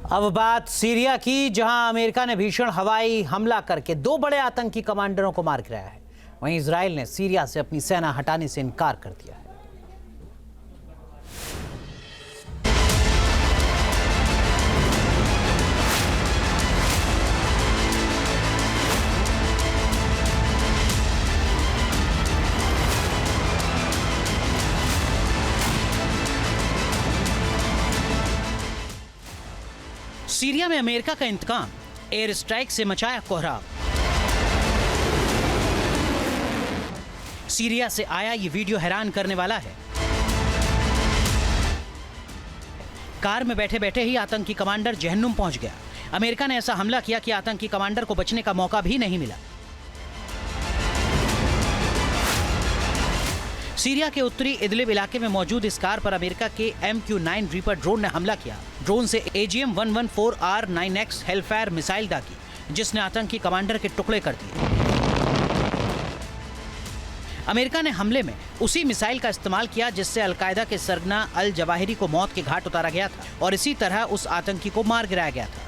अब बात सीरिया की, जहां अमेरिका ने भीषण हवाई हमला करके 2 बड़े आतंकी कमांडरों को मार गिराया है। वहीं इजराइल ने सीरिया से अपनी सेना हटाने से इनकार कर दिया है। सीरिया में अमेरिका का इंतकाम, एयर स्ट्राइक से मचाया कोहराम। सीरिया से आया ये वीडियो हैरान करने वाला है। कार में बैठे बैठे ही आतंकी कमांडर जहन्नुम पहुंच गया। अमेरिका ने ऐसा हमला किया कि आतंकी कमांडर को बचने का मौका भी नहीं मिला। सीरिया के उत्तरी इदलिब इलाके में मौजूद इस कार पर अमेरिका के MQ-9 रीपर ड्रोन ने हमला किया। ड्रोन से AGM-114R9X हेलफायर मिसाइल दागी, जिसने आतंकी कमांडर के टुकड़े कर दिए। अमेरिका ने हमले में उसी मिसाइल का इस्तेमाल किया जिससे अलकायदा के सरगना अल जवाहिरी को मौत के घाट उतारा गया था और इसी तरह उस आतंकी को मार गिराया गया था।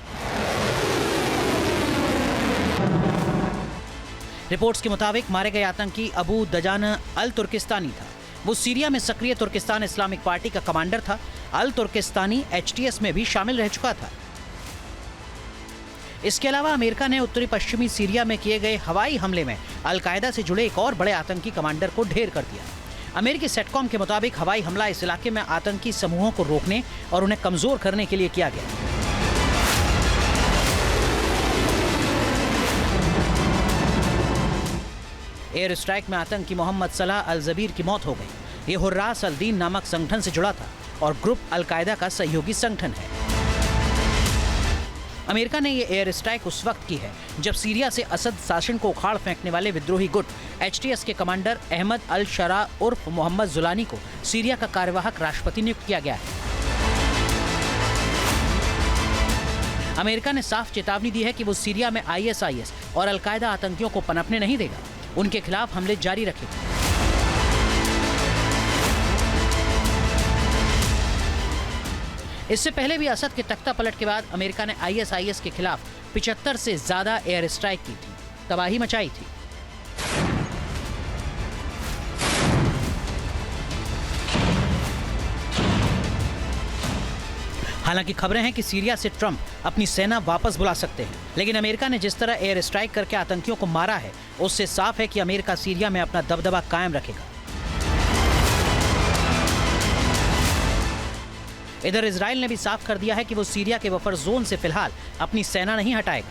रिपोर्ट्स के मुताबिक मारे गए आतंकी अबू दजान अल तुर्किस्तानी था। वो सीरिया में सक्रिय तुर्किस्तान इस्लामिक पार्टी का कमांडर था। अल तुर्किस्तानी HTS में भी शामिल रह चुका था। इसके अलावा अमेरिका ने उत्तरी पश्चिमी सीरिया में किए गए हवाई हमले में अलकायदा से जुड़े एक और बड़े आतंकी कमांडर को ढेर कर दिया। अमेरिकी सेटकॉम के मुताबिक हवाई हमला इस इलाके में आतंकी समूहों को रोकने और उन्हें कमजोर करने के लिए किया गया। एयर स्ट्राइक में आतंकी मोहम्मद सलाह अल जबीर की मौत हो गई। ये हुर्रास अल दीन नामक संगठन से जुड़ा था और ग्रुप अलकायदा का सहयोगी संगठन है। अमेरिका ने यह एयर स्ट्राइक उस वक्त की है जब सीरिया से असद शासन को उखाड़ फेंकने वाले विद्रोही गुट HTS के कमांडर अहमद अल शरा उर्फ मोहम्मद जुलानी को सीरिया का कार्यवाहक राष्ट्रपति नियुक्त किया गया है। अमेरिका ने साफ चेतावनी दी है कि वो सीरिया में ISIS और अलकायदा आतंकियों को पनपने नहीं देगा, उनके खिलाफ हमले जारी रखेगा। इससे पहले भी असद के तख्ता पलट के बाद अमेरिका ने ISIS के खिलाफ 75 से ज्यादा एयर स्ट्राइक की थी, तबाही मचाई थी। हालांकि खबरें हैं कि सीरिया से ट्रंप अपनी सेना वापस बुला सकते हैं, लेकिन अमेरिका ने जिस तरह एयर स्ट्राइक करके आतंकियों को मारा है, उससे साफ है कि अमेरिका सीरिया में अपना दबदबा कायम रखेगा। इधर इजराइल ने भी साफ कर दिया है कि वो सीरिया के बफर जोन से फिलहाल अपनी सेना नहीं हटाएगा।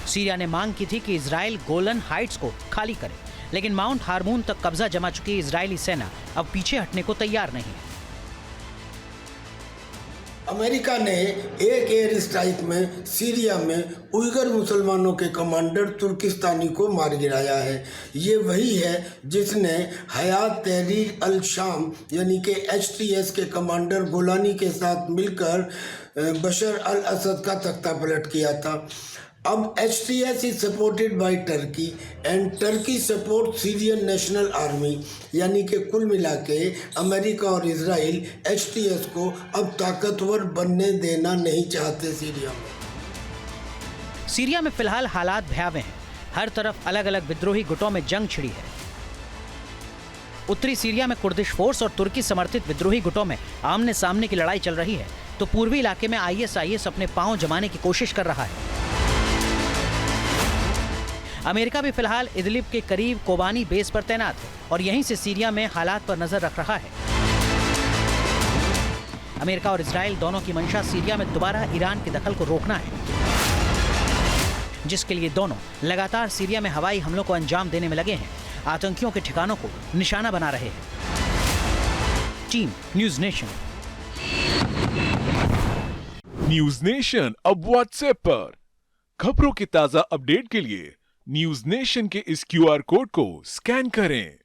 सीरिया ने मांग की थी कि इजराइल गोलन हाइट्स को खाली करे, लेकिन माउंट हार्मून तक कब्जा जमा चुकी इजरायली सेना अब पीछे हटने को तैयार नहीं है। अमेरिका ने एक एयर स्ट्राइक में सीरिया में उइगर मुसलमानों के कमांडर तुर्किस्तानी को मार गिराया है। ये वही है जिसने हयात तहरीर अल शाम यानी कि HTS के कमांडर गोलानी के साथ मिलकर बशर अल असद का तख्ता पलट किया था। अब HTS is supported by Turkey and Turkey supports Syrian National Army, यानी कि कुल मिला के अमेरिका और इजराइल HTS को अब ताकतवर बनने देना नहीं चाहते। सीरिया में फिलहाल हालात भयावह हैं। हर तरफ अलग अलग विद्रोही गुटों में जंग छिड़ी है। उत्तरी सीरिया में कुर्दिश फोर्स और तुर्की समर्थित विद्रोही गुटों में आमने सामने की लड़ाई चल रही है, तो पूर्वी इलाके में ISIS अपने पांव जमाने की कोशिश कर रहा है। अमेरिका भी फिलहाल इदलिब के करीब कोबानी बेस पर तैनात है और यहीं से सीरिया में हालात पर नजर रख रहा है। अमेरिका और इजराइल दोनों की मंशा सीरिया में दोबारा ईरान के दखल को रोकना है, जिसके लिए दोनों लगातार सीरिया में हवाई हमलों को अंजाम देने में लगे हैं, आतंकियों के ठिकानों को निशाना बना रहे हैं। Team news nation. News nation अब व्हाट्सएप पर खबरों की ताजा अपडेट के लिए न्यूज़ नेशन के इस QR कोड को स्कैन करें।